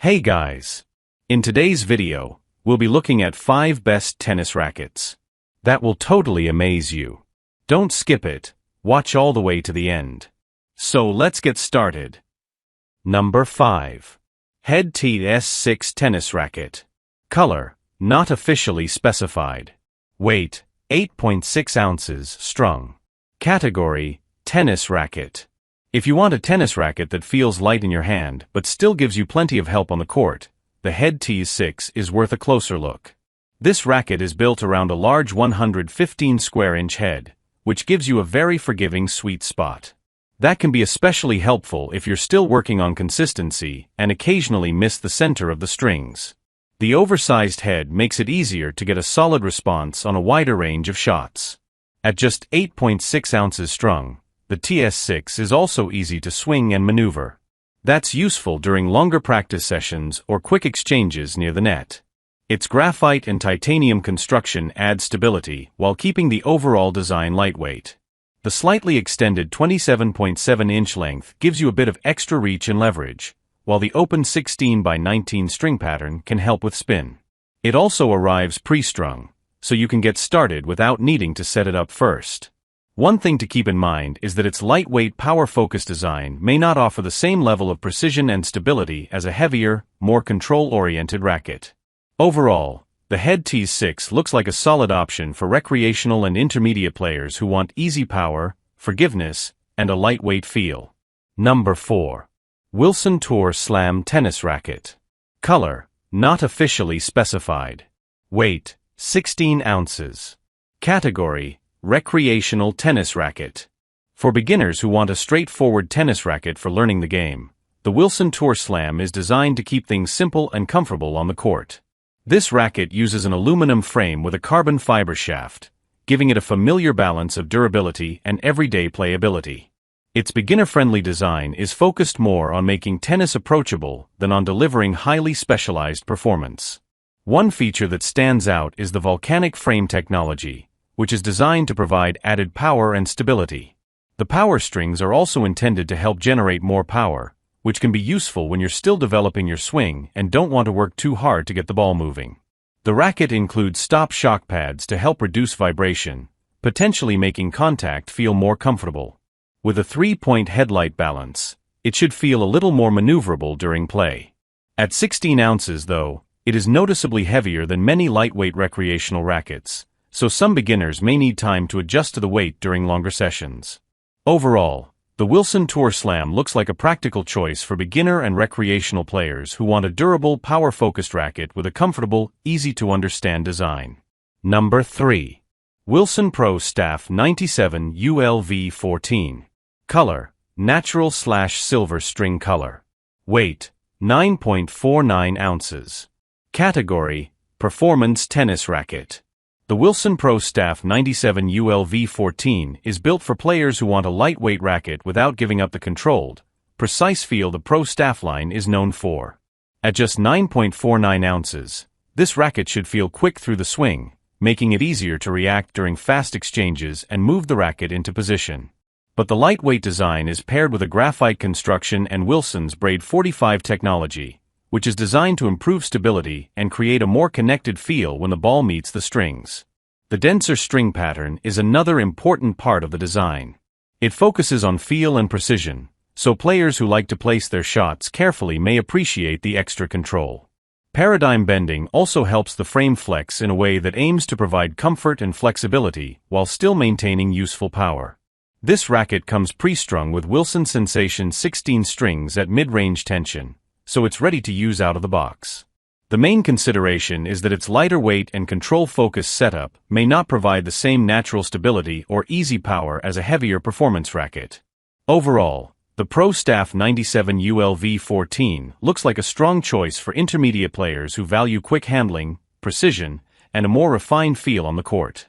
Hey guys! In today's video, we'll be looking at 5 best tennis rackets. That will totally amaze you. Don't skip it, watch all the way to the end. So let's get started. Number 5. Head TS6 Tennis Racket. Color, not officially specified. Weight, 8.6 ounces, strung. Category, tennis racket. If you want a tennis racket that feels light in your hand but still gives you plenty of help on the court, the Head TS6 is worth a closer look. This racket is built around a large 115 square inch head, which gives you a very forgiving sweet spot. That can be especially helpful if you're still working on consistency and occasionally miss the center of the strings. The oversized head makes it easier to get a solid response on a wider range of shots. At just 8.6 ounces strung, the TS6 is also easy to swing and maneuver. That's useful during longer practice sessions or quick exchanges near the net. Its graphite and titanium construction adds stability while keeping the overall design lightweight. The slightly extended 27.7-inch length gives you a bit of extra reach and leverage, while the open 16 by 19 string pattern can help with spin. It also arrives pre-strung, so you can get started without needing to set it up first. One thing to keep in mind is that its lightweight power-focused design may not offer the same level of precision and stability as a heavier, more control-oriented racket. Overall, the Head TS6 looks like a solid option for recreational and intermediate players who want easy power, forgiveness, and a lightweight feel. Number 4. Wilson Tour Slam Tennis Racket. Color, not officially specified. Weight, 16 ounces. Category, recreational tennis racket. For beginners who want a straightforward tennis racket for learning the game, the Wilson Tour Slam is designed to keep things simple and comfortable on the court. This racket uses an aluminum frame with a carbon fiber shaft, giving it a familiar balance of durability and everyday playability. Its beginner-friendly design is focused more on making tennis approachable than on delivering highly specialized performance. One feature that stands out is the volcanic frame technology, which is designed to provide added power and stability. The power strings are also intended to help generate more power, which can be useful when you're still developing your swing and don't want to work too hard to get the ball moving. The racket includes stop shock pads to help reduce vibration, potentially making contact feel more comfortable. With a 3-point headlight balance, it should feel a little more maneuverable during play. At 16 ounces though, it is noticeably heavier than many lightweight recreational rackets, so some beginners may need time to adjust to the weight during longer sessions. Overall, the Wilson Tour Slam looks like a practical choice for beginner and recreational players who want a durable, power-focused racket with a comfortable, easy-to-understand design. Number 3. Wilson Pro Staff 97 ULV14. Color, natural/silver string color. Weight, 9.49 ounces. Category, performance tennis racket. The Wilson Pro Staff 97 ULV14 is built for players who want a lightweight racket without giving up the controlled, precise feel the Pro Staff line is known for. At just 9.49 ounces, this racket should feel quick through the swing, making it easier to react during fast exchanges and move the racket into position. But the lightweight design is paired with a graphite construction and Wilson's Braid 45 technology, which is designed to improve stability and create a more connected feel when the ball meets the strings. The denser string pattern is another important part of the design. It focuses on feel and precision, so players who like to place their shots carefully may appreciate the extra control. Paradigm bending also helps the frame flex in a way that aims to provide comfort and flexibility while still maintaining useful power. This racket comes pre-strung with Wilson Sensation 16 strings at mid-range tension, so it's ready to use out of the box. The main consideration is that its lighter weight and control-focused setup may not provide the same natural stability or easy power as a heavier performance racket. Overall, the Pro Staff 97 ULV14 looks like a strong choice for intermediate players who value quick handling, precision, and a more refined feel on the court.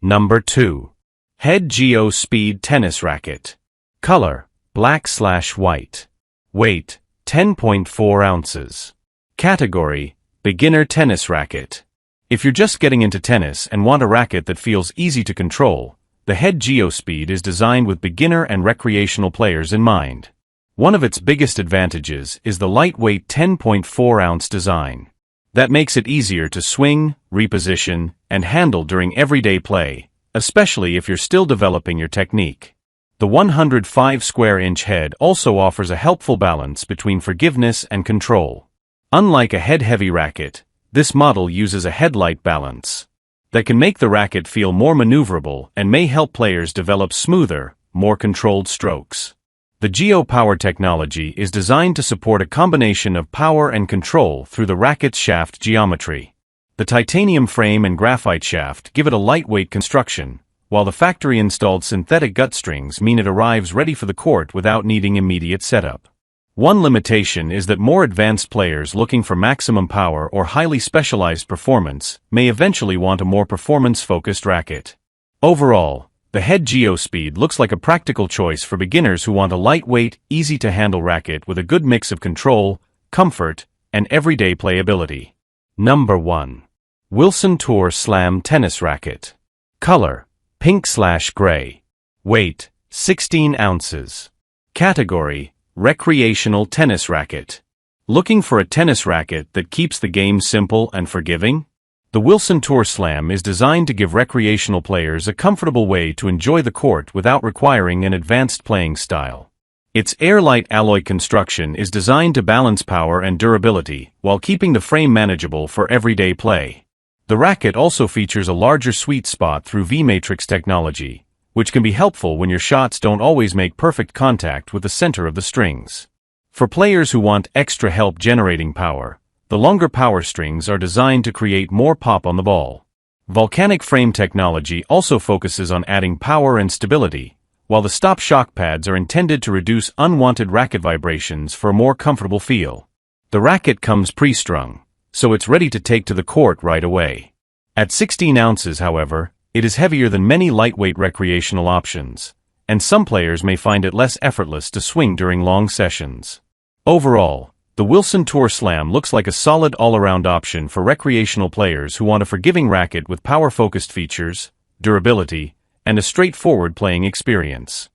Number 2. Head Geo Speed Tennis Racket. Color, black/white. Weight, 10.4 ounces. Category, beginner tennis racket. If you're just getting into tennis and want a racket that feels easy to control, the Head Geo Speed is designed with beginner and recreational players in mind. One of its biggest advantages is the lightweight 10.4-ounce design. That makes it easier to swing, reposition, and handle during everyday play, especially if you're still developing your technique. The 105 square inch head also offers a helpful balance between forgiveness and control. Unlike a head-heavy racket, this model uses a head-light balance that can make the racket feel more maneuverable and may help players develop smoother, more controlled strokes. The Geo Power technology is designed to support a combination of power and control through the racket's shaft geometry. The titanium frame and graphite shaft give it a lightweight construction, while the factory-installed synthetic gut strings mean it arrives ready for the court without needing immediate setup. One limitation is that more advanced players looking for maximum power or highly specialized performance may eventually want a more performance-focused racket. Overall, the Head GeoSpeed looks like a practical choice for beginners who want a lightweight, easy-to-handle racket with a good mix of control, comfort, and everyday playability. Number 1. Wilson Tour Slam Tennis Racket. Color: pink/gray. Weight: 16 ounces. Category: recreational tennis racket. Looking for a tennis racket that keeps the game simple and forgiving? The Wilson Tour Slam is designed to give recreational players a comfortable way to enjoy the court without requiring an advanced playing style. Its air-light alloy construction is designed to balance power and durability while keeping the frame manageable for everyday play. The racket also features a larger sweet spot through V-matrix technology, which can be helpful when your shots don't always make perfect contact with the center of the strings. For players who want extra help generating power, the longer power strings are designed to create more pop on the ball. Volcanic frame technology also focuses on adding power and stability, while the stop shock pads are intended to reduce unwanted racket vibrations for a more comfortable feel. The racket comes pre-strung, so it's ready to take to the court right away. At 16 ounces, however, it is heavier than many lightweight recreational options, and some players may find it less effortless to swing during long sessions. Overall, the Wilson Tour Slam looks like a solid all-around option for recreational players who want a forgiving racket with power-focused features, durability, and a straightforward playing experience.